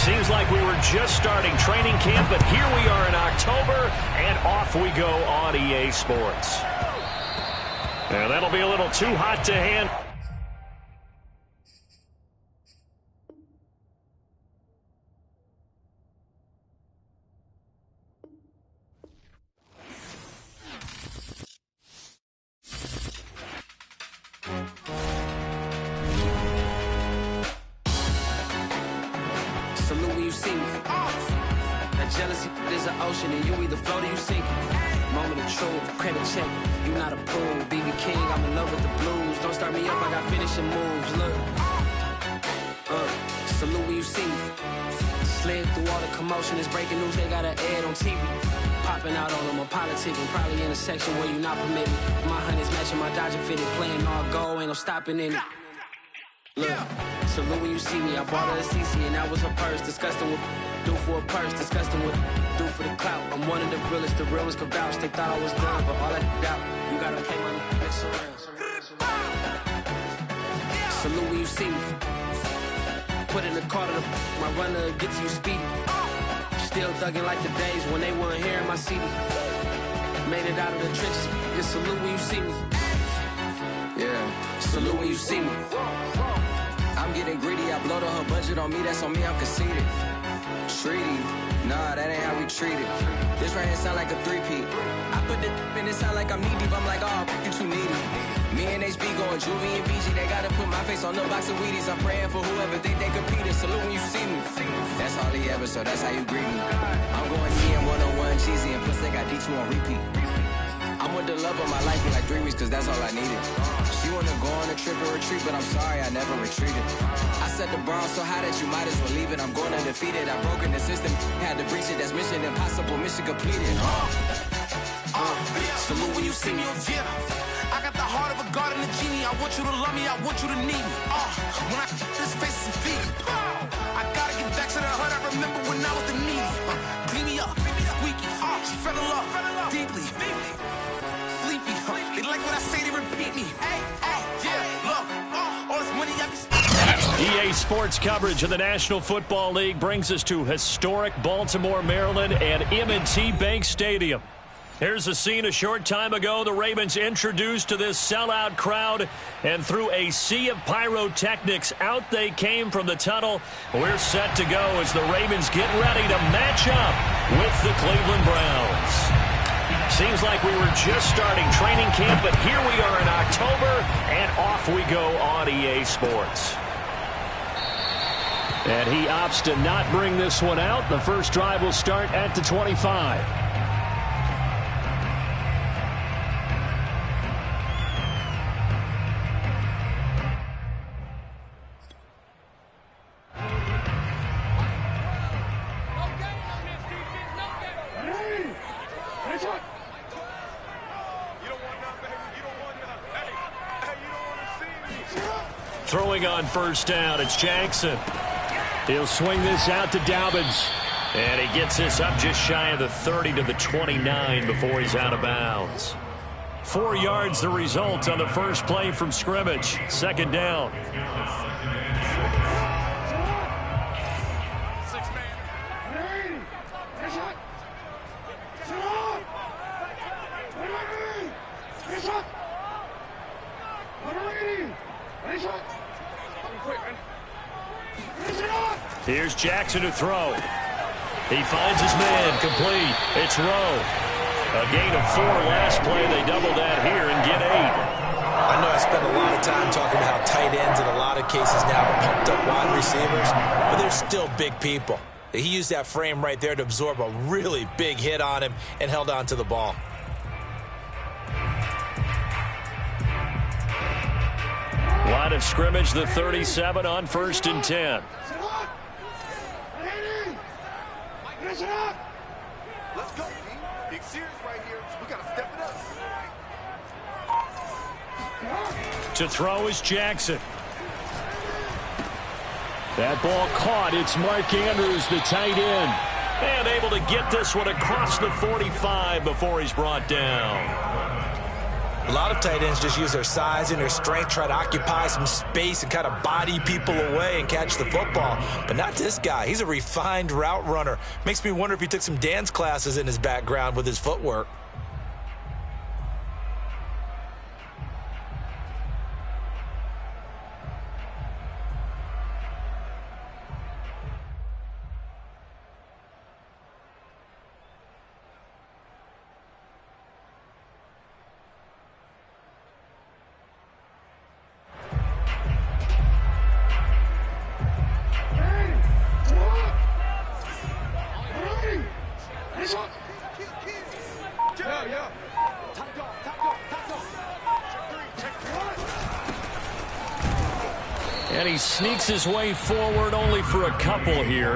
Seems like we were just starting training camp, but here we are in October, and off we go on EA Sports. And that'll be a little too hot to handle. Salute when you see me. That jealousy is an ocean, and you either float or you sink it. Moment of truth, credit check, you not approved. BB King, I'm in love with the blues. Don't start me up, I got finishing moves. Look, salute when you see me. Slid through all the commotion, it's breaking news, they got an ad on TV. Popping out on them, I'm politicking, probably in a section where you not permitted. My honey's matching my Dodger fitted, playing all go, ain't no stopping in it. Look, salute when you see me. I bought her a CC and that was her purse. Disgusting with do for a purse. Disgusting with do for the clout. I'm one of the realest. The realest could vouch. They thought I was done, but all that doubt. You gotta pay my next around. Salute when you see me. Put in the car to my runner gets you speedy. Still thugging like the days when they weren't here in my CD. Made it out of the trenches. Just salute when you see me. Yeah, salute when you see me. I'm getting greedy, I blowed up her budget on me, that's on me, I'm conceited. Treaty, nah, that ain't how we treat it. This right here sound like a three-peat. I put the in it sound like I'm knee deep, I'm like, oh, you too needy. Me and HB going Juvie and BG, they gotta put my face on the box of Wheaties. I'm praying for whoever think they competed. Salute when you see me. That's all he ever, so that's how you greet me. I'm going EM 101 cheesy, and plus they got D2 on repeat. I'm with the love of my life for like 3 weeks, cause that's all I needed. She wanna go on a trip or retreat, but I'm sorry, I never retreated. I set the bar so high that you might as well leave it. I'm going undefeated, I've broken the system, had to breach it, that's mission impossible, mission completed. Salute when you see me, yeah. I got the heart of a god and a genie. I want you to love me, I want you to need me. When I this face is feed. I gotta get back to the hood, I remember when I was the needy. Clean me up, squeaky. She fell in love, deeply. Sleepy, they like what I say, they repeat me. Yeah, look, all this money I be. EA Sports coverage of the National Football League brings us to historic Baltimore, Maryland, and M&T Bank Stadium. Here's a scene a short time ago. The Ravens introduced to this sellout crowd, and through a sea of pyrotechnics, out they came from the tunnel. We're set to go as the Ravens get ready to match up with the Cleveland Browns. Seems like we were just starting training camp, but here we are in October, and off we go on EA Sports. And he opts to not bring this one out. The first drive will start at the 25. Throwing on first down, it's Jackson. He'll swing this out to Dobbins. And he gets this up just shy of the 30 to the 29 before he's out of bounds. 4 yards the result on the first play from scrimmage. Second down. Here's Jackson to throw. He finds his man, complete. It's Rowe. A gain of 4 last play. They double that here and get 8. I know I spent a lot of time talking about how tight ends in a lot of cases now are pumped up wide receivers, but they're still big people. He used that frame right there to absorb a really big hit on him and held on to the ball. Line of scrimmage, the 37 on 1st and 10. Let's go, team. Big series right here. We got to step it up. To throw is Jackson. That ball caught. It's Mark Andrews, the tight end. And able to get this one across the 45 before he's brought down. A lot of tight ends just use their size and their strength, try to occupy some space and kind of body people away and catch the football. But not this guy. He's a refined route runner. Makes me wonder if he took some dance classes in his background with his footwork. And he sneaks his way forward only for a couple here.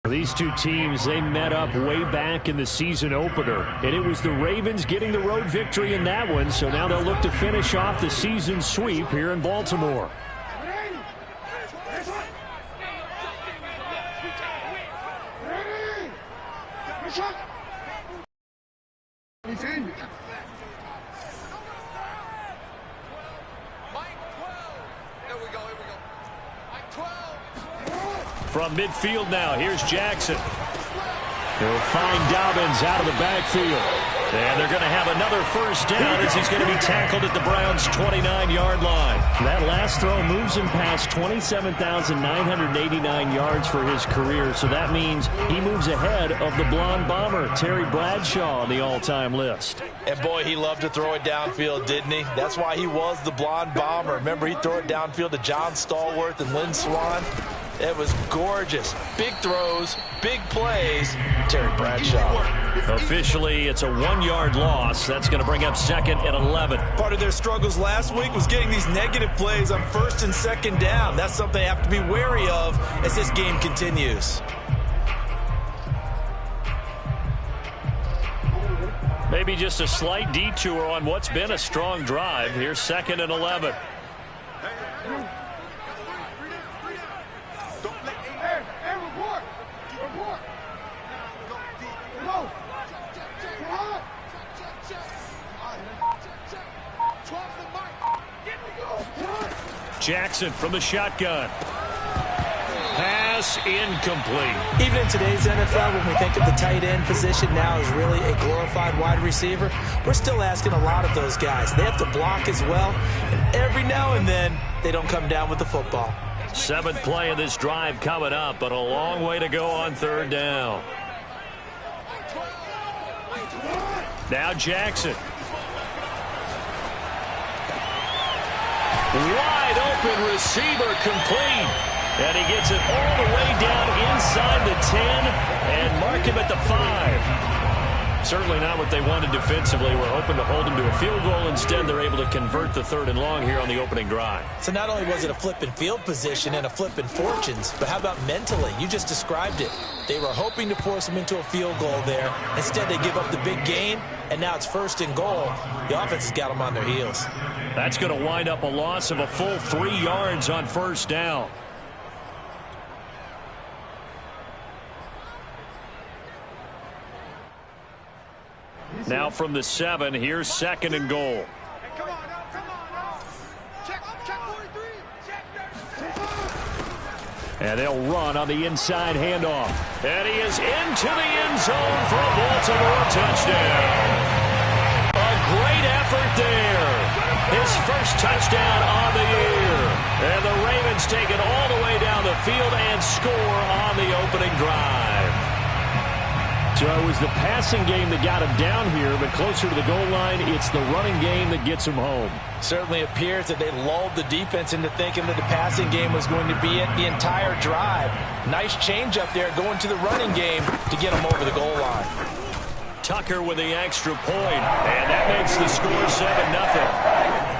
These two teams, they met up way back in the season opener. And it was the Ravens getting the road victory in that one. So now they'll look to finish off the season sweep here in Baltimore. From midfield now, here's Jackson. He'll find Dobbins out of the backfield. And they're going to have another first down as he's going to be tackled at the Browns' 29-yard line. That last throw moves him past 27,989 yards for his career. So that means he moves ahead of the blonde bomber, Terry Bradshaw, on the all-time list. And boy, he loved to throw it downfield, didn't he? That's why he was the blonde bomber. Remember, he'd throw it downfield to John Stallworth and Lynn Swann. It was gorgeous. Big throws, big plays. Terry Bradshaw. Officially, it's a 1-yard loss. That's going to bring up second and 11. Part of their struggles last week was getting these negative plays on first and second down. That's something they have to be wary of as this game continues. Maybe just a slight detour on what's been a strong drive. Here's second and 11. Jackson from the shotgun. Pass incomplete. Even in today's NFL, when we think of the tight end position now as really a glorified wide receiver, we're still asking a lot of those guys. They have to block as well, and every now and then, they don't come down with the football. Seventh play of this drive coming up, but a long way to go on third down. Now Jackson. Wide open receiver complete. And he gets it all the way down inside the 10 and mark him at the 5. Certainly not what they wanted defensively. We're hoping to hold him to a field goal. Instead, they're able to convert the third and long here on the opening drive. So not only was it a flip in field position and a flip in fortunes, but how about mentally? You just described it. They were hoping to force him into a field goal there. Instead, they give up the big gain, and now it's first and goal. The offense has got them on their heels. That's going to wind up a loss of a full 3 yards on first down. Now from the 7, here's second and goal. Come on now, come on now. Check 43. And they'll run on the inside handoff. And he is into the end zone for a Baltimore touchdown. A great effort there. His first touchdown on the year. And the Ravens take it all the way down the field and score on the opening drive. So it was the passing game that got him down here, but closer to the goal line, it's the running game that gets him home. Certainly appears that they lulled the defense into thinking that the passing game was going to be it the entire drive. Nice change up there going to the running game to get him over the goal line. Tucker with the extra point, and that makes the score 7-0.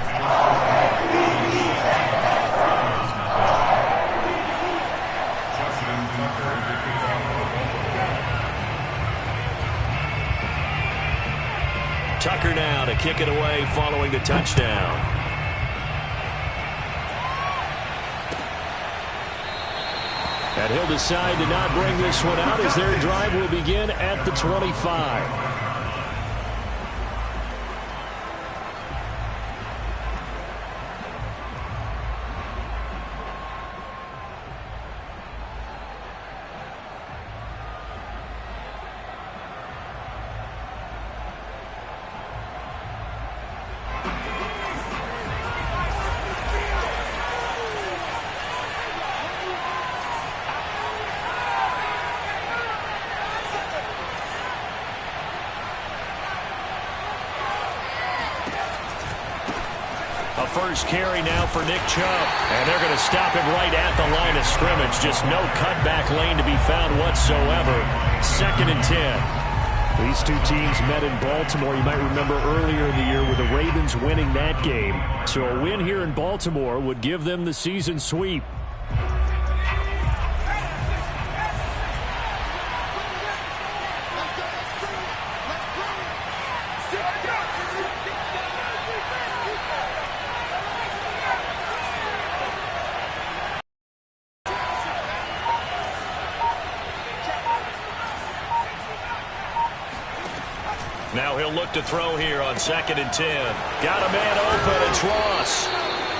Tucker now to kick it away following the touchdown. And he'll decide to not bring this one out as their drive will begin at the 25. first carry now for Nick Chubb. And they're going to stop him right at the line of scrimmage. Just no cutback lane to be found whatsoever. 2nd and 10. These two teams met in Baltimore. You might remember earlier in the year with the Ravens winning that game. So a win here in Baltimore would give them the season sweep. Now he'll look to throw here on 2nd and 10. Got a man open. It's Ross.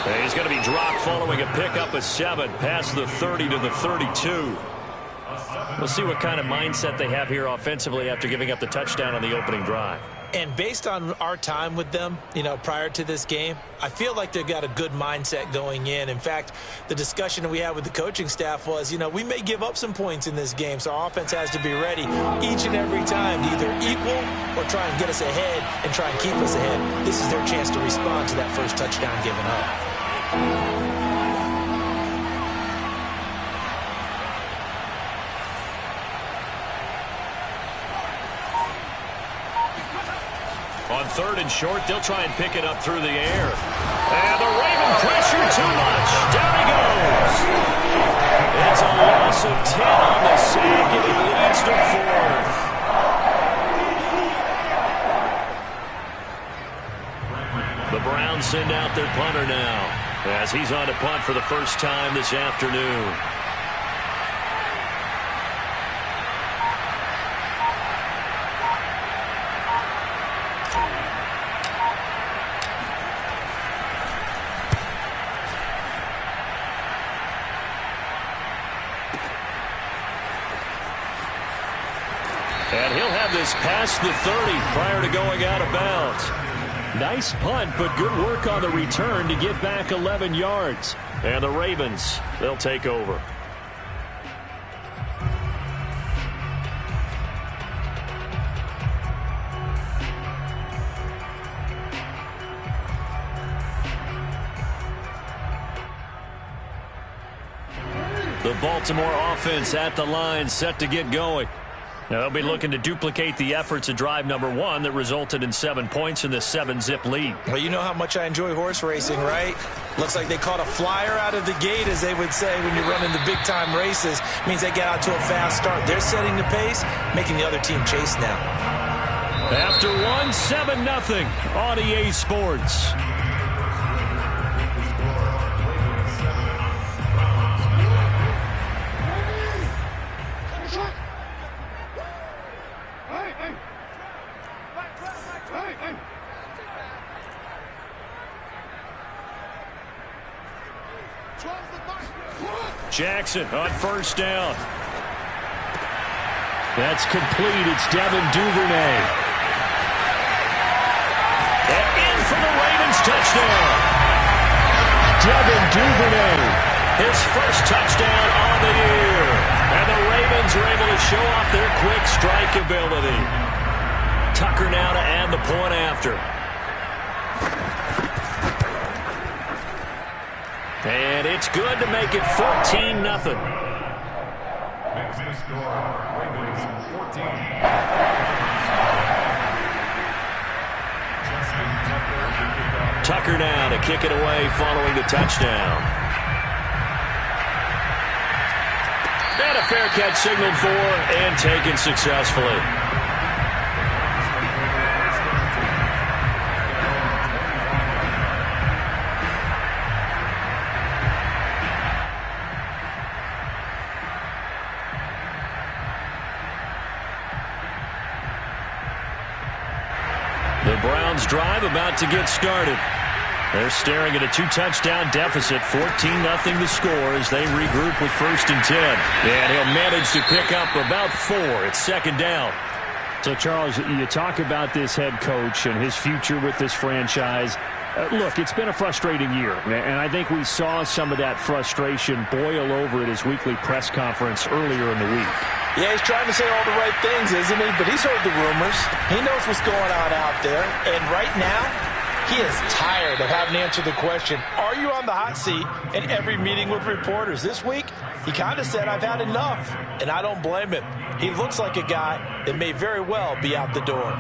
And he's going to be dropped following a pickup of 7 past the 30 to the 32. We'll see what kind of mindset they have here offensively after giving up the touchdown on the opening drive. And based on our time with them, prior to this game, I feel like they've got a good mindset going in. In fact, the discussion that we had with the coaching staff was, we may give up some points in this game, so our offense has to be ready each and every time to either equal or try and get us ahead and try and keep us ahead. This is their chance to respond to that first touchdown given up. On 3rd and short, they'll try and pick it up through the air. And the Raven pressure too much. Down he goes. It's a loss of 10 on the sack, and it leads to 4th. The Browns send out their punter now, as he's on to punt for the first time this afternoon. And he'll have this past the 30 prior to going out of bounds. Nice punt, but good work on the return to get back 11 yards. And the Ravens, they'll take over. The Baltimore offense at the line, set to get going. Now they'll be looking to duplicate the efforts of drive number 1 that resulted in 7 points in the 7-zip lead. Well, you know how much I enjoy horse racing, right? Looks like they caught a flyer out of the gate, as they would say when you're running the big-time races. Means they get out to a fast start. They're setting the pace, making the other team chase now. After 1, 7-0 on EA Sports. Jackson on 1st down. That's complete. It's Devin Duvernay. And in for the Ravens touchdown. Devin Duvernay. His first touchdown on the year. And the Ravens are able to show off their quick strike ability. Tucker now to add the point after. And it's good to make it 14-0. Tucker now to kick it away following the touchdown. And a fair catch signaled for and taken successfully. The Browns drive about to get started. They're staring at a 2-touchdown deficit, 14-0 the score as they regroup with 1st and 10. And he'll manage to pick up about 4. It's 2nd down. So, Charles, you talk about this head coach and his future with this franchise. Look, it's been a frustrating year, and I think we saw some of that frustration boil over at his weekly press conference earlier in the week. Yeah, he's trying to say all the right things, isn't he? But he's heard the rumors. He knows what's going on out there. And right now, He is tired of having to answer the question, are you on the hot seat, in every meeting with reporters. This week, he kind of said, I've had enough, and I don't blame him. He looks like a guy that may very well be out the door.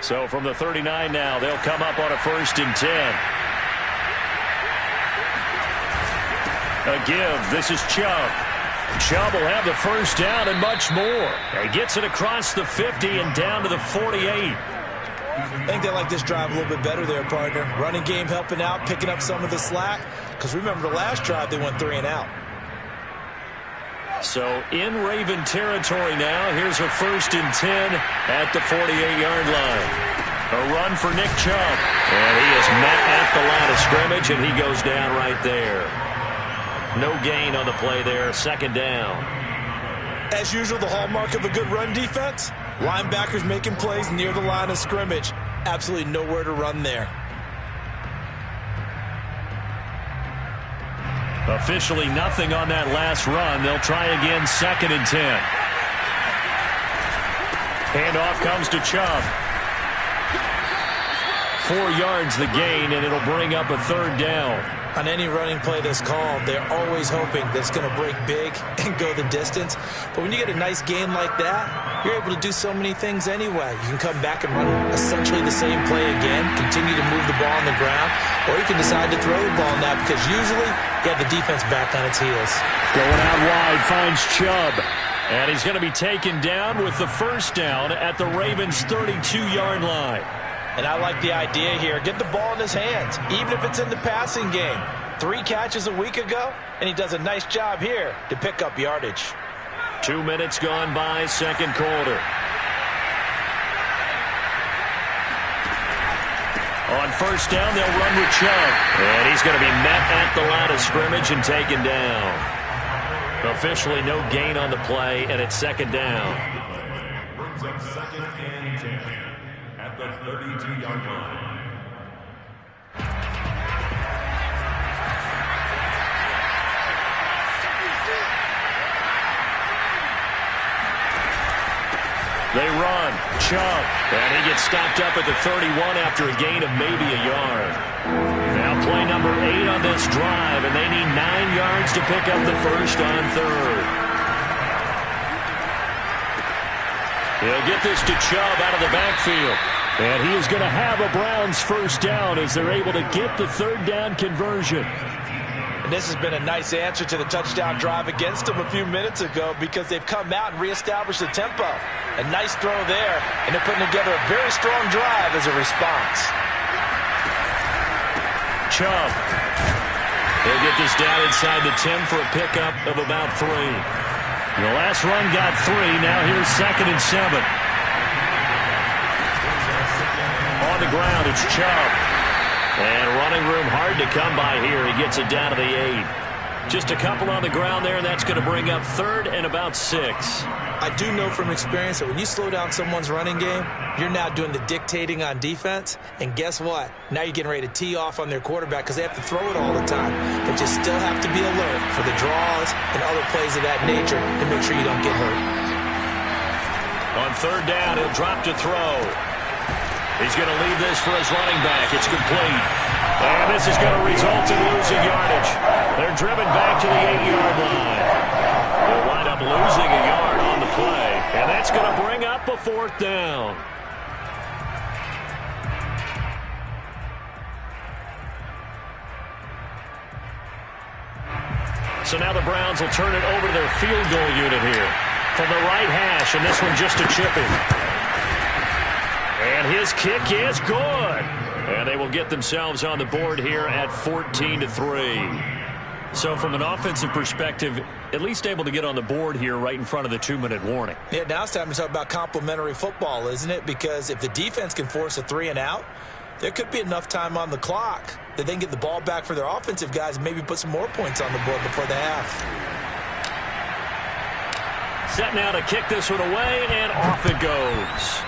So from the 39 now, they'll come up on a 1st and 10. A give. This is Chubb. Chubb will have the first down and much more. He gets it across the 50 and down to the 48. I think they like this drive a little bit better there, partner. Running game helping out, picking up some of the slack. Because remember the last drive, they went 3 and out. So in Raven territory now, here's a 1st and 10 at the 48-yard line. A run for Nick Chubb. And he is met at the line of scrimmage, and he goes down right there. No gain on the play there, 2nd down. As usual, the hallmark of a good run defense, linebackers making plays near the line of scrimmage. Absolutely nowhere to run there. Officially nothing on that last run. They'll try again, 2nd and 10. Handoff comes to Chubb. 4 yards the gain, and it'll bring up a 3rd down. On any running play that's called, they're always hoping that it's going to break big and go the distance. But when you get a nice gain like that, you're able to do so many things anyway. You can come back and run essentially the same play again, continue to move the ball on the ground, or you can decide to throw the ball now because usually you have the defense back on its heels. Going out wide, finds Chubb. And he's going to be taken down with the 1st down at the Ravens' 32-yard line. And I like the idea here. Get the ball in his hands, even if it's in the passing game. 3 catches a week ago, and he does a nice job here to pick up yardage. 2 minutes gone by, 2nd quarter. On 1st down, they'll run with Chubb. And he's going to be met at the line of scrimmage and taken down. Officially no gain on the play, and it's 2nd down. Brings up 2nd and 10 at the 32-yard line. They run. Chubb. And he gets stopped up at the 31 after a gain of maybe a yard. Now play number 8 on this drive, and they need 9 yards to pick up the 1st on 3rd. He'll get this to Chubb out of the backfield. And he is going to have a Browns 1st down as they're able to get the 3rd down conversion. And this has been a nice answer to the touchdown drive against them a few minutes ago because they've come out and reestablished the tempo. A nice throw there, and they're putting together a very strong drive as a response. Chubb. He'll get this down inside the 10 for a pickup of about 3. The last run got 3. Now here's 2nd and 7. On the ground, it's Chubb. And running room hard to come by here. He gets it down to the 8. Just a couple on the ground there, and that's going to bring up 3rd and about 6. I do know from experience that when you slow down someone's running game, you're now doing the dictating on defense. And guess what? Now you're getting ready to tee off on their quarterback because they have to throw it all the time. But you still have to be alert for the draws and other plays of that nature to make sure you don't get hurt. On 3rd down, he'll drop to throw. He's going to leave this for his running back. It's complete. And this is going to result in losing yardage. They're driven back to the 8-yard line. They'll wind up losing a yard on the play. And that's going to bring up a 4th down. So now the Browns will turn it over to their field goal unit here. From the right hash, and this one just a chipping. And his kick is good. And they will get themselves on the board here at 14-3. So from an offensive perspective, at least able to get on the board here right in front of the 2-minute warning. Yeah, now it's time to talk about complementary football, isn't it? Because if the defense can force a 3 and out, there could be enough time on the clock that they can get the ball back for their offensive guys and maybe put some more points on the board before the half. Set now to kick this one away, and off it goes.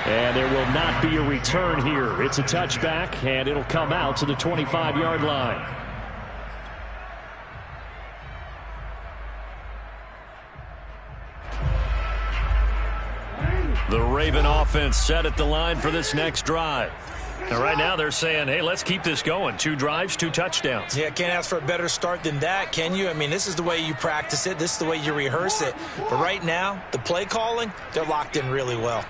And there will not be a return here. It's a touchback, and it'll come out to the 25-yard line. The Raven offense set at the line for this next drive. And right now they're saying, hey, let's keep this going. 2 drives, 2 touchdowns. Yeah, can't ask for a better start than that, can you? I mean, this is the way you practice it. This is the way you rehearse it. But right now, the play calling, they're locked in really well.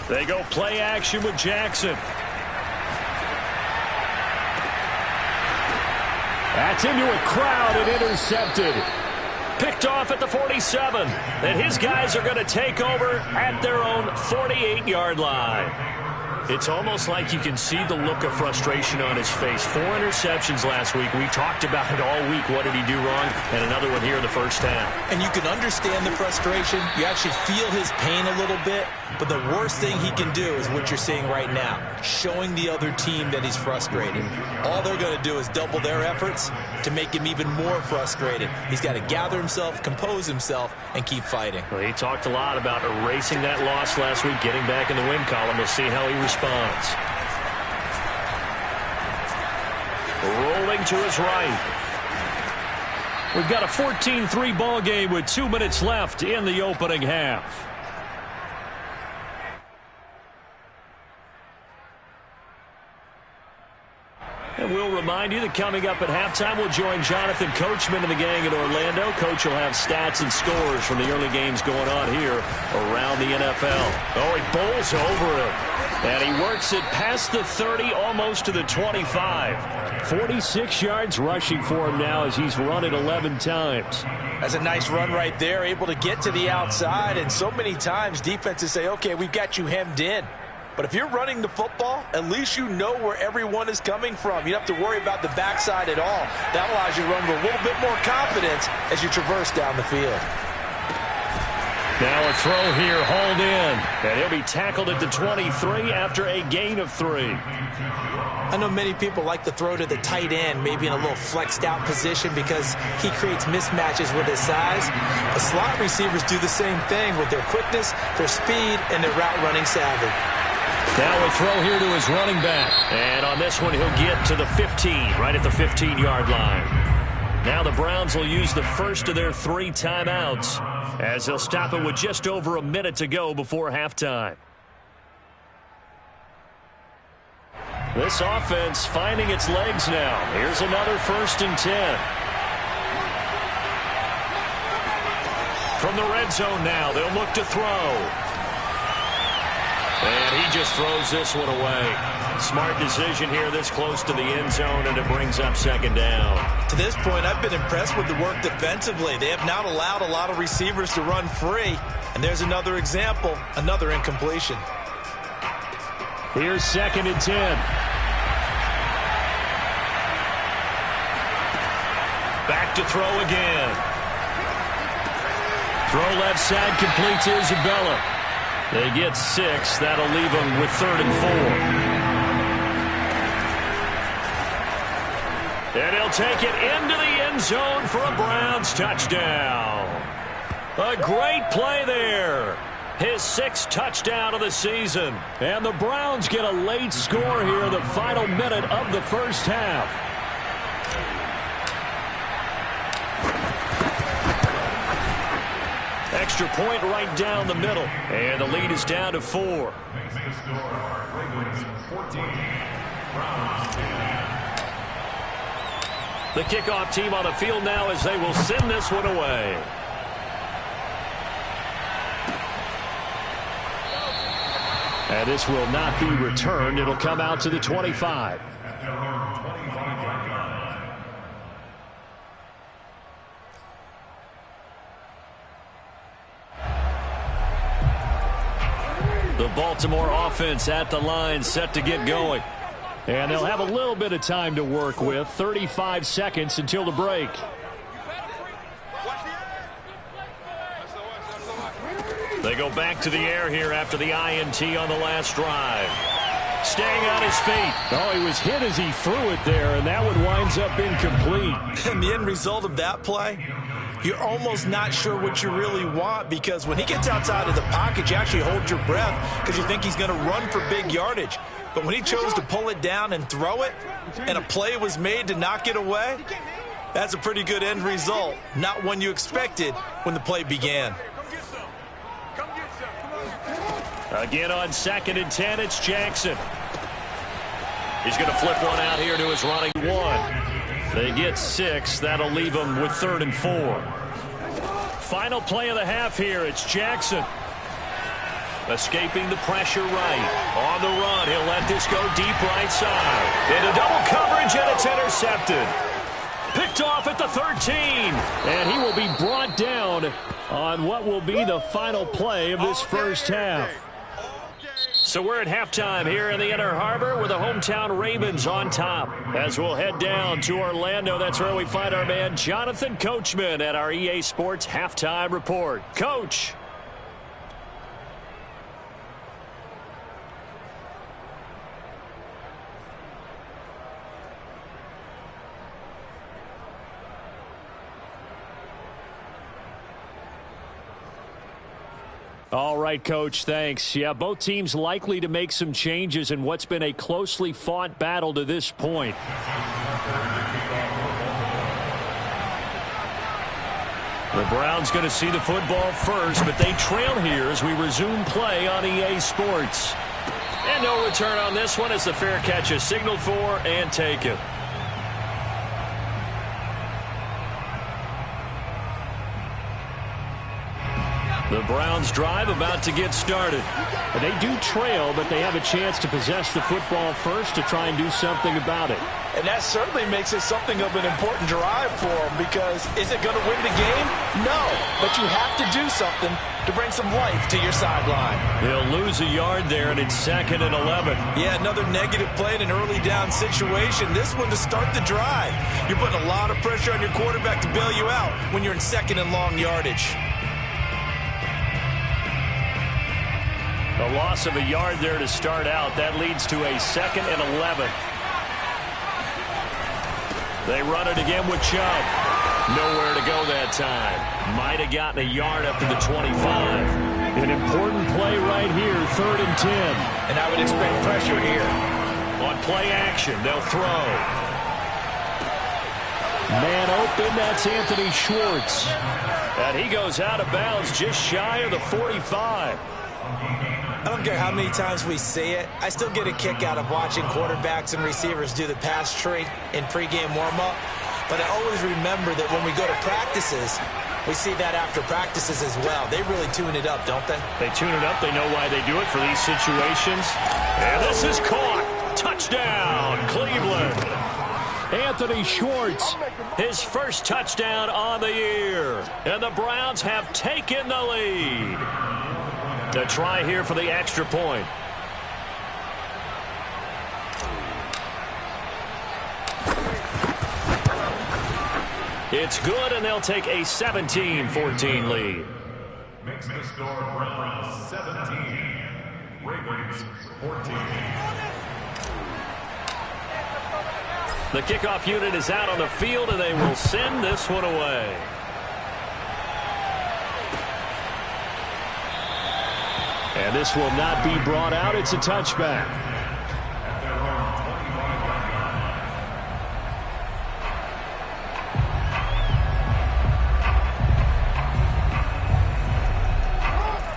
They go play action with Jackson. That's into a crowd and intercepted. Picked off at the 47. And his guys are going to take over at their own 48-yard line. It's almost like you can see the look of frustration on his face. 4 interceptions last week. We talked about it all week. What did he do wrong? And another one here in the first half. And you can understand the frustration. You actually feel his pain a little bit. But the worst thing he can do is what you're seeing right now, showing the other team that he's frustrated. All they're going to do is double their efforts to make him even more frustrated. He's got to gather himself, compose himself, and keep fighting. Well, he talked a lot about erasing that loss last week, getting back in the win column. We'll see how he responds. Rolling to his right. We've got a 14-3 ball game with 2 minutes left in the opening half. And we'll remind you that coming up at halftime, we'll join Jonathan Coachman and the gang in Orlando. Coach will have stats and scores from the early games going on here around the NFL. Oh, he bowls over him. And he works it past the 30, almost to the 25. 46 yards rushing for him now as he's run it 11 times. That's a nice run right there, able to get to the outside. And so many times defenses say, okay, we've got you hemmed in. But if you're running the football, at least you know where everyone is coming from. You don't have to worry about the backside at all. That allows you to run with a little bit more confidence as you traverse down the field. Now a throw here, hauled in. And he'll be tackled at the 23 after a gain of 3. I know many people like to throw to the tight end, maybe in a little flexed out position because he creates mismatches with his size. The slot receivers do the same thing with their quickness, their speed, and their route running savvy. Now a throw here to his running back. And on this one, he'll get to the 15, right at the 15-yard line. Now the Browns will use the first of their 3 timeouts as they'll stop it with just over a minute to go before halftime. This offense finding its legs now. Here's another 1st and 10. From the red zone now, they'll look to throw. And he just throws this one away. Smart decision here this close to the end zone, and it brings up 2nd down. To this point, I've been impressed with the work defensively. They have not allowed a lot of receivers to run free. And there's another example, another incompletion. Here's 2nd and 10. Back to throw again. Throw left side, complete to Isabella. They get 6. That'll leave them with 3rd and 4. And he'll take it into the end zone for a Browns touchdown. A great play there. His 6th touchdown of the season. And the Browns get a late score here in the final minute of the first half. Extra point right down the middle. And the lead is down to 4. The kickoff team on the field now as they will send this one away. And this will not be returned. It'll come out to the 25. The Baltimore offense at the line, set to get going. And they'll have a little bit of time to work with. 35 seconds until the break. They go back to the air here after the INT on the last drive. Staying on his feet. Oh, he was hit as he threw it there, and that one winds up incomplete. And the end result of that play, you're almost not sure what you really want, because when he gets outside of the pocket, you actually hold your breath because you think he's going to run for big yardage. But when he chose to pull it down and throw it, and a play was made to knock it away, That's a pretty good end result. Not one you expected when the play began. Again on 2nd and 10, it's Jackson. He's going to flip one out here to his running one. They get 6. That'll leave them with 3rd and 4. Final play of the half here. It's Jackson. Escaping the pressure right. On the run, he'll let this go deep right side. Into double coverage, and it's intercepted. Picked off at the 13. And he will be brought down on what will be the final play of this first half. So we're at halftime here in the Inner Harbor with the hometown Ravens on top. As we'll head down to Orlando, that's where we find our man Jonathan Coachman at our EA Sports Halftime Report. Coach. All right, Coach, thanks. Yeah, both teams likely to make some changes in what's been a closely fought battle to this point. The Browns going to see the football first, but they trail here as we resume play on EA Sports. And no return on this one as the fair catch is signaled for and taken. The Browns drive about to get started. They do trail, but they have a chance to possess the football first to try and do something about it. And that certainly makes it something of an important drive for them, because is it going to win the game? No, but you have to do something to bring some life to your sideline. They'll lose a yard there, and it's 2nd and 11. Yeah, another negative play in an early down situation. This one to start the drive. You're putting a lot of pressure on your quarterback to bail you out when you're in 2nd and long yardage. A loss of a yard there to start out. That leads to a 2nd and 11. They run it again with Chubb. Nowhere to go that time. Might have gotten a yard up to the 25. An important play right here, 3rd and 10. And I would expect pressure here. On play action, they'll throw. Man open, that's Anthony Schwartz. And he goes out of bounds just shy of the 45. I don't care how many times we see it. I still get a kick out of watching quarterbacks and receivers do the pass tree in pregame warm-up. But I always remember that when we go to practices, we see that after practices as well. They really tune it up, don't they? They tune it up. They know why they do it for these situations. And this is caught. Touchdown, Cleveland. Anthony Schwartz, his first touchdown on the year. And the Browns have taken the lead. To try here for the extra point. It's good, and they'll take a 17-14 lead. Makes the score Browns 17, Ravens 14. The kickoff unit is out on the field, and they will send this one away. And this will not be brought out. It's a touchback.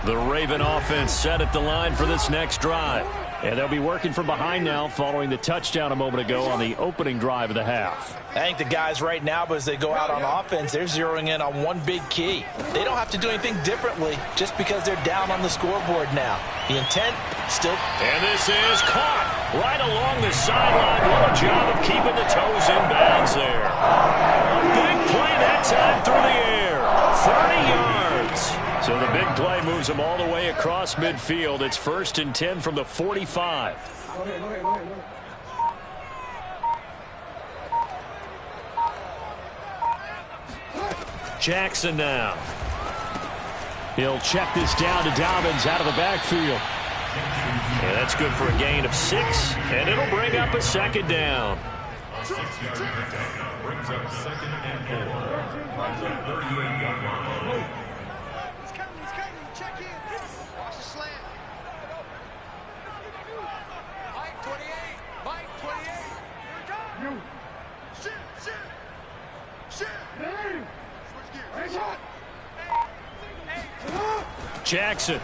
The Raven offense set at the line for this next drive. And they'll be working from behind now following the touchdown a moment ago on the opening drive of the half. I think the guys right now, but as they go out on offense, they're zeroing in on one big key. They don't have to do anything differently just because they're down on the scoreboard now. The intent still. And this is caught right along the sideline. What a job of keeping the toes in bounds there. Big play that time through the air. 30 yards. So the big play moves them all the way across midfield. It's 1st and 10 from the 45. Jackson now. He'll check this down to Dobbins out of the backfield. And that's good for a gain of 6, and it'll bring up a 2nd down. 6-yard pickup brings up 2nd and 4 from the 38-yard line. Jackson.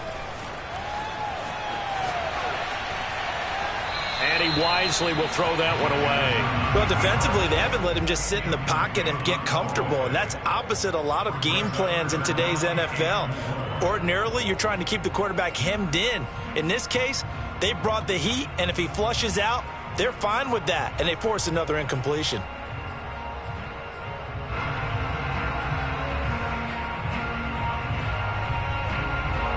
And he wisely will throw that one away. Well, defensively, they haven't let him just sit in the pocket and get comfortable, and that's opposite a lot of game plans in today's NFL. Ordinarily, you're trying to keep the quarterback hemmed in. In this case, they brought the heat, and if he flushes out, they're fine with that, and they force another incompletion.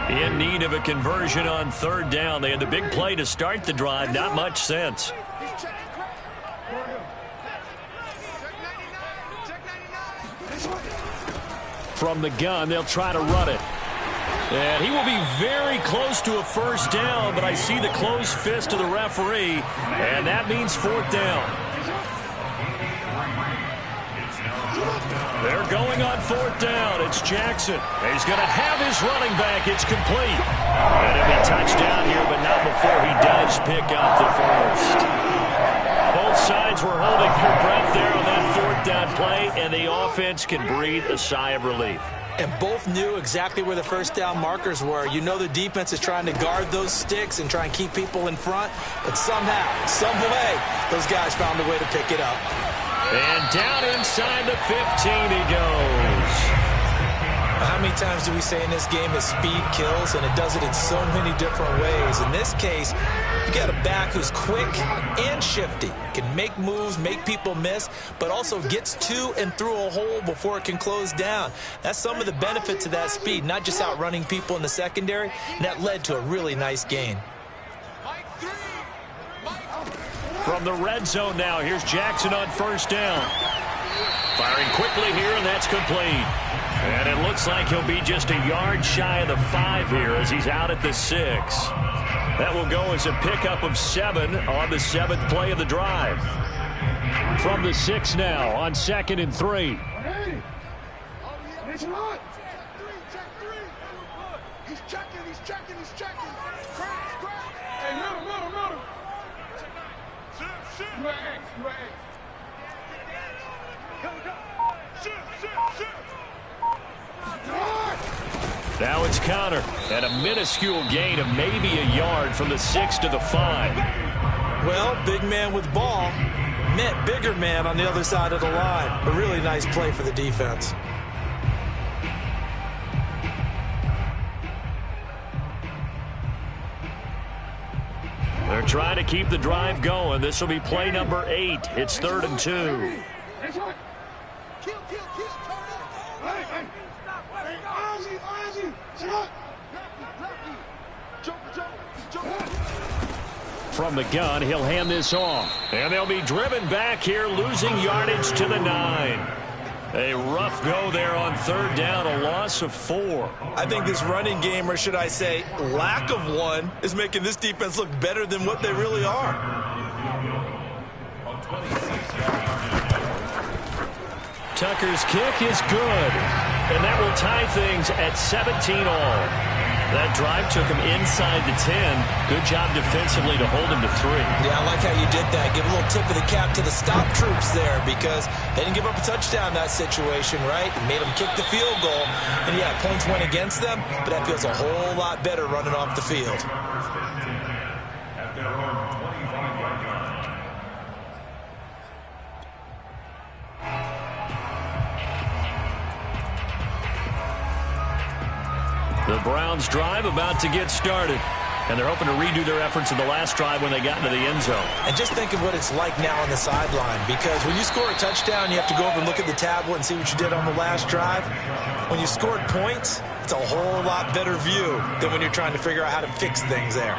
In need of a conversion on third down. They had the big play to start the drive. Not much sense. From the gun, they'll try to run it. And he will be very close to a first down, but I see the closed fist of the referee, and that means fourth down. They're going on fourth down. It's Jackson. He's going to have his running back. It's complete. And it'll be touchdown here, but not before he does pick up the first. Both sides were holding their breath there on that fourth down play, and the offense can breathe a sigh of relief. And both knew exactly where the first down markers were. You know the defense is trying to guard those sticks and try and keep people in front, but somehow, some way, those guys found a way to pick it up. And down inside the 15 he goes. How many times do we say in this game that speed kills, and it does it in so many different ways? In this case, you got a back who's quick and shifty, can make moves, make people miss, but also gets to and through a hole before it can close down. That's some of the benefits of that speed, not just outrunning people in the secondary, and that led to a really nice gain. From the red zone now, here's Jackson on first down. Firing quickly here, and that's complete. And it looks like he'll be just a yard shy of the 5 here as he's out at the 6. That will go as a pickup of 7 on the 7th play of the drive. From the 6 now on 2nd and 3. He's checking. Hey, middle. Now it's Connor, and a minuscule gain of maybe a yard from the 6 to the 5. Well, big man with ball meant bigger man on the other side of the line. A really nice play for the defense. They're trying to keep the drive going. This will be play number 8. It's 3rd and 2. From the gun, he'll hand this off. And they'll be driven back here, losing yardage to the 9. A rough go there on 3rd down, a loss of 4. I think this running game, or should I say lack of one, is making this defense look better than what they really are. Tucker's kick is good, and that will tie things at 17 all. That drive took him inside the 10. Good job defensively to hold him to 3. Yeah, I like how you did that. Give a little tip of the cap to the stop troops there, because they didn't give up a touchdown in that situation, right? Made them kick the field goal. And yeah, points went against them, but that feels a whole lot better running off the field. At their own 25-yard line. The Browns drive about to get started. And they're hoping to redo their efforts in the last drive when they got into the end zone. And just think of what it's like now on the sideline, because when you score a touchdown, you have to go over and look at the tablet and see what you did on the last drive. When you scored points, it's a whole lot better view than when you're trying to figure out how to fix things there.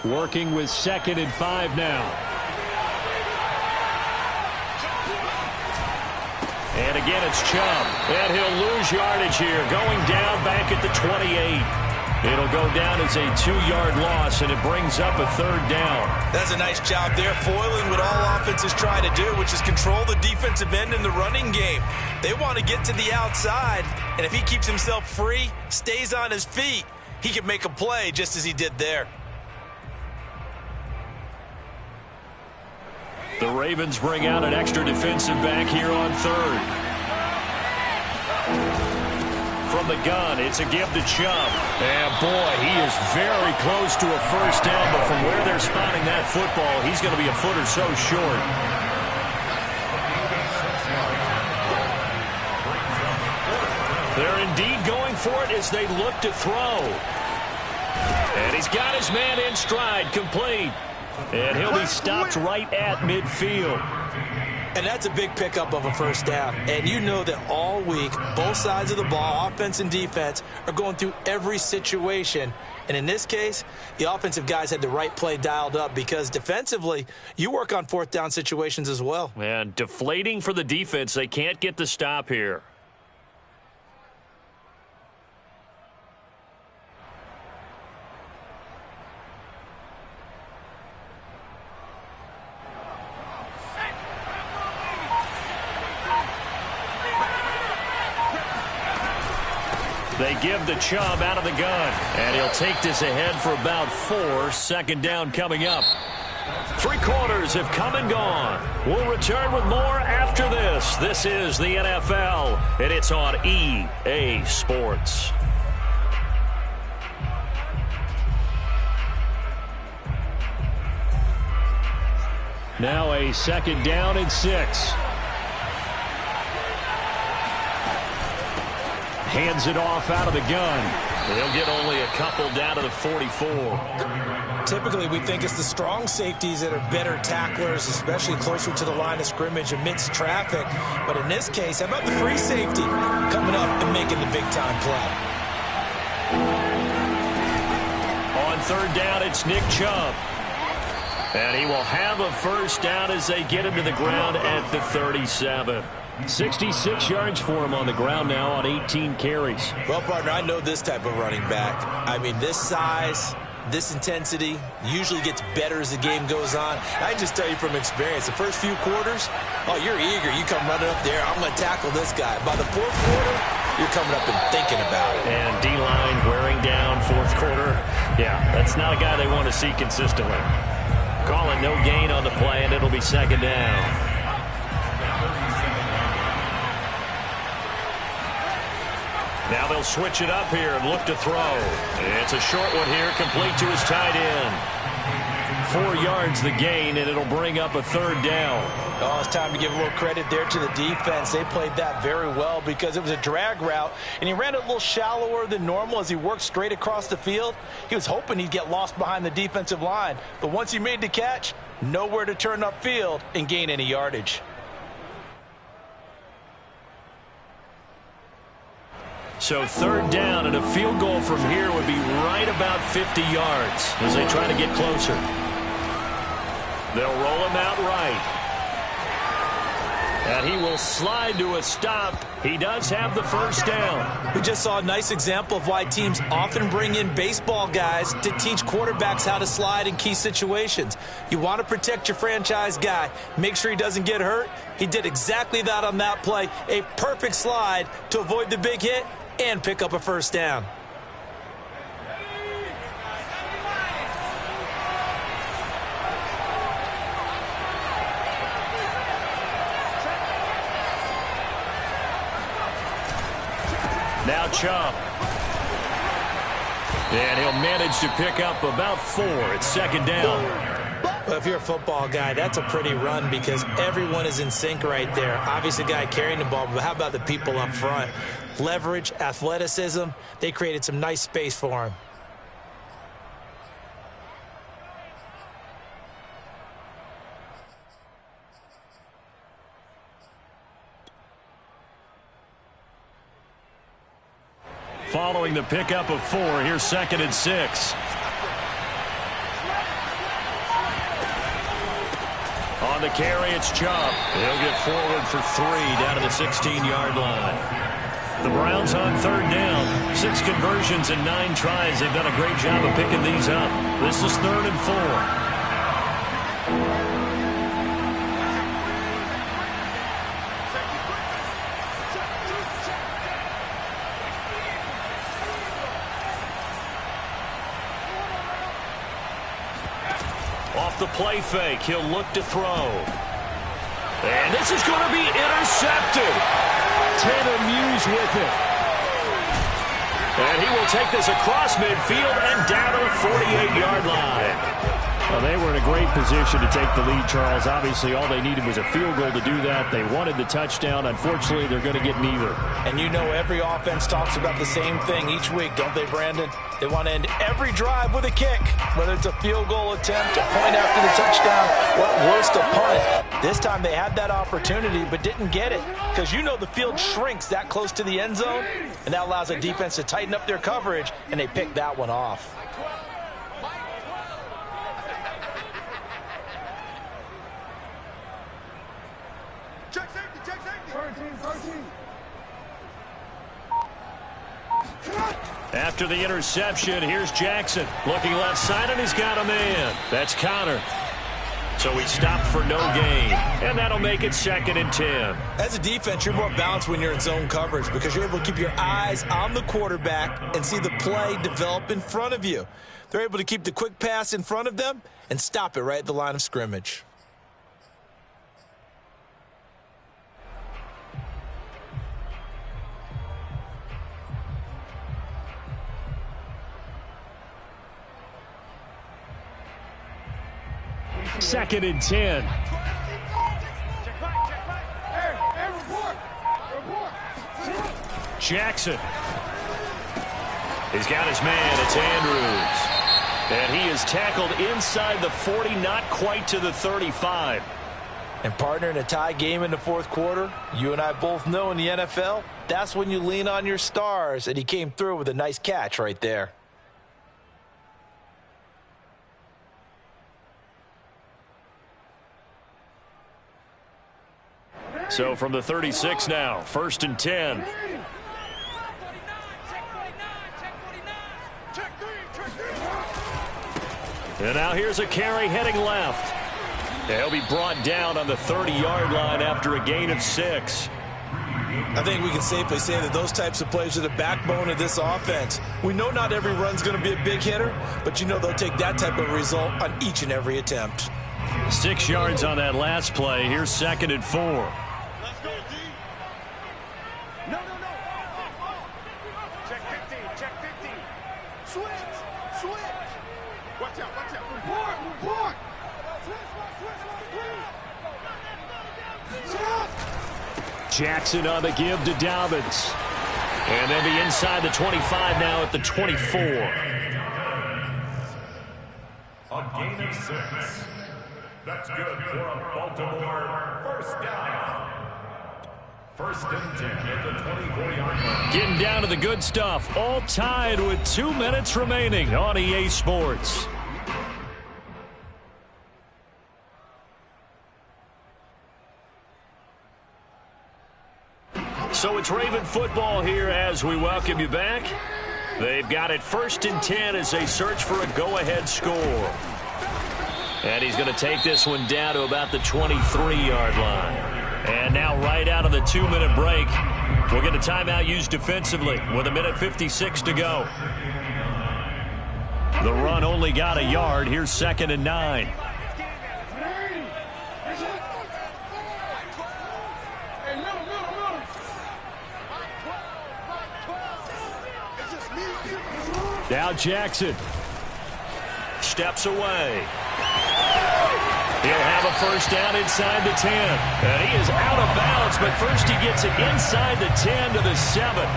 Working with 2nd and 5 now. And again, it's Chubb. And he'll lose yardage here, going down back at the 28. It'll go down as a 2-yard loss, and it brings up a 3rd down. That's a nice job there, foiling what all offenses try to do, which is control the defensive end in the running game. They want to get to the outside, and if he keeps himself free, stays on his feet, he can make a play just as he did there. The Ravens bring out an extra defensive back here on third. From the gun, it's a give to Chubb. And, boy, he is very close to a first down, but from where they're spotting that football, he's going to be a foot or so short. They're indeed going for it as they look to throw. And he's got his man in stride, complete. And he'll be stopped right at midfield. And that's a big pickup of a first down. And you know that all week, both sides of the ball, offense and defense, are going through every situation. And in this case, the offensive guys had the right play dialed up because defensively, you work on fourth down situations as well. And deflating for the defense. They can't get the stop here. They give the Chubb out of the gun. And he'll take this ahead for about 4. Second down coming up. 3 quarters have come and gone. We'll return with more after this. This is the NFL, and it's on EA Sports. Now a second down and 6. Hands it off out of the gun. They'll get only a couple down to the 44. Typically, we think it's the strong safeties that are better tacklers, especially closer to the line of scrimmage amidst traffic. But in this case, how about the free safety coming up and making the big-time play? On third down, it's Nick Chubb. And he will have a first down as they get him to the ground at the 37. 66 yards for him on the ground now on 18 carries. Well, partner, I know this type of running back. I mean, this size, this intensity usually gets better as the game goes on. I can just tell you from experience, the first few quarters, oh, you're eager. You come running up there, I'm going to tackle this guy. By the fourth quarter, you're coming up and thinking about it. And D-line wearing down fourth quarter. Yeah, that's not a guy they want to see consistently. Calling no gain on the play, and it'll be second down. Now they'll switch it up here and look to throw. It's a short one here, complete to his tight end. 4 yards the gain, and it'll bring up a third down. Oh, it's time to give a little credit there to the defense. They played that very well because it was a drag route, and he ran it a little shallower than normal as he worked straight across the field. He was hoping he'd get lost behind the defensive line, but once he made the catch, nowhere to turn upfield and gain any yardage. So third down, and a field goal from here would be right about 50 yards as they try to get closer. They'll roll him out right. And he will slide to a stop. He does have the first down. We just saw a nice example of why teams often bring in baseball guys to teach quarterbacks how to slide in key situations. You want to protect your franchise guy. Make sure he doesn't get hurt. He did exactly that on that play. A perfect slide to avoid the big hit and pick up a first down. Now Chubb. And he'll manage to pick up about 4 at second down. Well, if you're a football guy, that's a pretty run because everyone is in sync right there. Obviously, the guy carrying the ball, but how about the people up front? Leverage, athleticism, they created some nice space for him. Following the pickup of 4, here's second and 6. On the carry, it's Chubb. He'll get forward for 3 down to the 16-yard line. The Browns on third down. 6 conversions and 9 tries. They've done a great job of picking these up. This is third and 4. Off the play fake, he'll look to throw. And this is going to be intercepted. Tanner Muse with it. And he will take this across midfield and down to the 48-yard line. Well, they were in a great position to take the lead, Charles. Obviously, all they needed was a field goal to do that. They wanted the touchdown. Unfortunately, they're going to get neither. And you know every offense talks about the same thing each week, don't they, Brandon? They want to end every drive with a kick, whether it's a field goal attempt, a point after the touchdown, or at worst, a punt. This time they had that opportunity but didn't get it because you know the field shrinks that close to the end zone, and that allows a defense to tighten up their coverage, and they picked that one off. Check safety, check safety. 13. After the interception, here's Jackson. Looking left side, and he's got a man. That's Connor. So he stopped for no gain, and that'll make it 2nd and 10. As a defense, you're more balanced when you're in zone coverage because you're able to keep your eyes on the quarterback and see the play develop in front of you. They're able to keep the quick pass in front of them and stop it right at the line of scrimmage. Second and 10. Jackson. He's got his man. It's Andrews. And he is tackled inside the 40, not quite to the 35. And partner, in a tie game in the fourth quarter, you and I both know in the NFL, that's when you lean on your stars, and he came through with a nice catch right there. So from the 36 now, 1st and 10. And now here's a carry heading left. He'll be brought down on the 30-yard line after a gain of 6. I think we can safely say that those types of plays are the backbone of this offense. We know not every run's going to be a big hitter, but you know they'll take that type of result on each and every attempt. 6 yards on that last play. Here's 2nd and 4. Let's go, D. No. Check 15, check 15. Switch. Watch out. Report. Jackson on the give to Dobbins. And they'll be inside the 25 now at the 24. A gain of 6. That's good for a Baltimore first down. 1st and 10 at the 24-yard line. Getting down to the good stuff. All tied with 2 minutes remaining on EA Sports. So it's Raven football here as we welcome you back. They've got it 1st and 10 as they search for a go-ahead score. And he's going to take this one down to about the 23-yard line. And now right out of the 2-minute break, we'll get a timeout used defensively with 1:56 to go. The run only got a yard. Here's 2nd and 9. Now Jackson steps away. He'll have a first down inside the 10. And he is out of bounds, but first he gets it inside the 10 to the 7.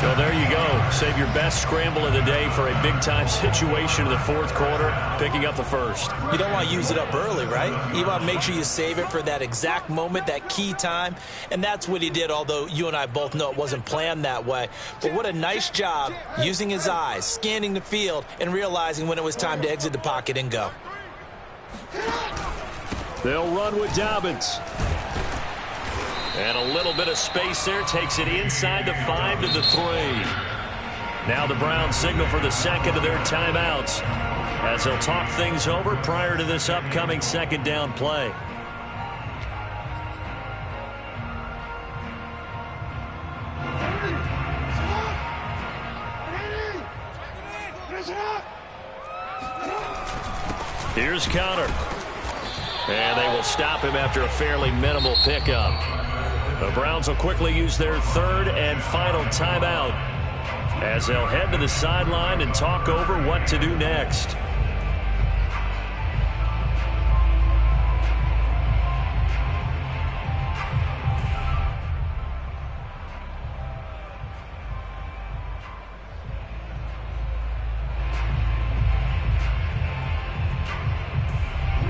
So there you go. Save your best scramble of the day for a big-time situation in the fourth quarter, picking up the first. You don't want to use it up early, right? You want to make sure you save it for that exact moment, that key time. And that's what he did, although you and I both know it wasn't planned that way. But what a nice job using his eyes, scanning the field, and realizing when it was time to exit the pocket and go. They'll run with Dobbins. And a little bit of space there takes it inside the 5 to the 3. Now the Browns signal for the second of their timeouts as they'll talk things over prior to this upcoming second down play. Here's Connor. And they will stop him after a fairly minimal pickup. The Browns will quickly use their third and final timeout as they'll head to the sideline and talk over what to do next.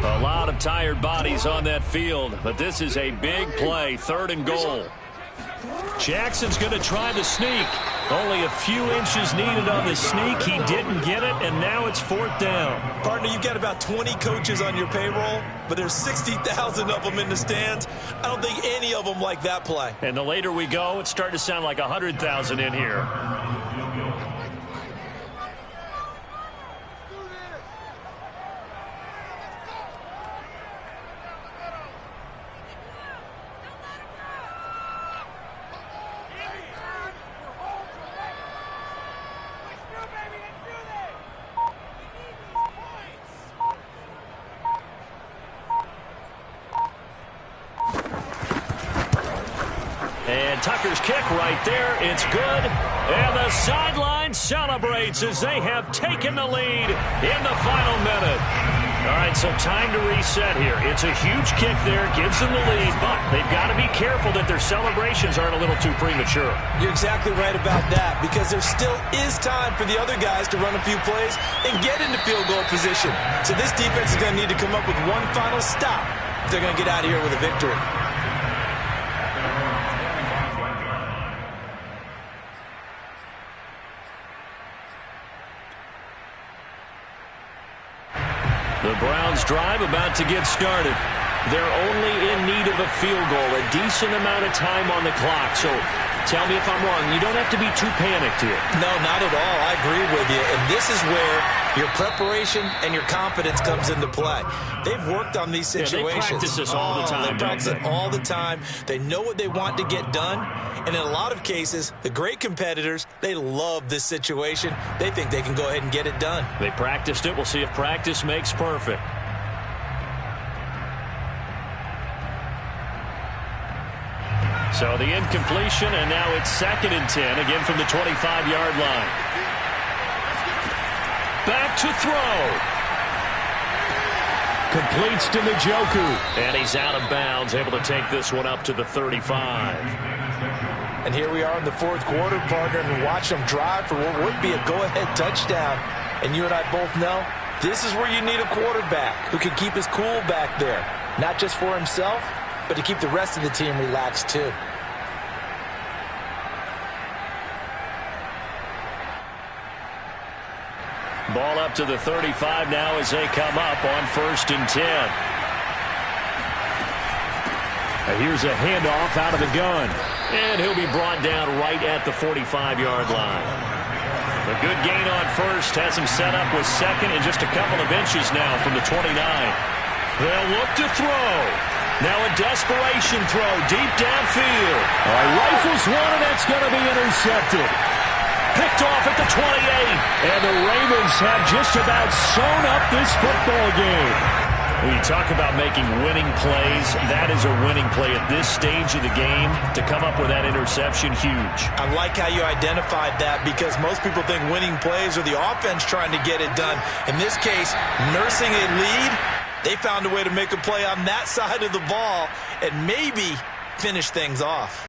A lot of tired bodies on that field, but this is a big play, 3rd and goal. Jackson's going to try the sneak. Only a few inches needed on the sneak. He didn't get it, and now it's 4th down. Partner, you've got about 20 coaches on your payroll, but there's 60,000 of them in the stands. I don't think any of them like that play. And the later we go, it's starting to sound like 100,000 in here. Tucker's kick right there. It's good. And the sideline celebrates as they have taken the lead in the final minute. All right, so time to reset here. It's a huge kick there. Gives them the lead, but they've got to be careful that their celebrations aren't a little too premature. You're exactly right about that, because there still is time for the other guys to run a few plays and get into field goal position. So this defense is going to need to come up with one final stop if they're going to get out of here with a victory. The Browns drive about to get started. They're only in need of a field goal, a decent amount of time on the clock. So tell me if I'm wrong. You don't have to be too panicked here. No, not at all. I agree with you. And this is where your preparation and your confidence comes into play. They've worked on these situations. Yeah, they practice this all the time. They practice it all the time. They know what they want to get done. And in a lot of cases, the great competitors, they love this situation. They think they can go ahead and get it done. They practiced it. We'll see if practice makes perfect. So the incompletion, and now it's 2nd and 10, again from the 25-yard line. Back to throw. Completes to Njoku. And he's out of bounds, able to take this one up to the 35. And here we are in the 4th quarter, partner, and watch them drive for what would be a go-ahead touchdown. And you and I both know this is where you need a quarterback who can keep his cool back there. Not just for himself, but to keep the rest of the team relaxed too. Ball up to the 35 now as they come up on 1st and 10. And here's a handoff out of the gun. And he'll be brought down right at the 45-yard line. A good gain on 1st has him set up with 2nd and just a couple of inches now from the 29. They'll look to throw. Now a desperation throw deep downfield. Rifles one, and that's going to be intercepted. Picked off at the 28. And the Ravens have just about sewn up this football game. When you talk about making winning plays, that is a winning play at this stage of the game. To come up with that interception, huge. I like how you identified that, because most people think winning plays are the offense trying to get it done. In this case, nursing a lead, they found a way to make a play on that side of the ball and maybe finish things off.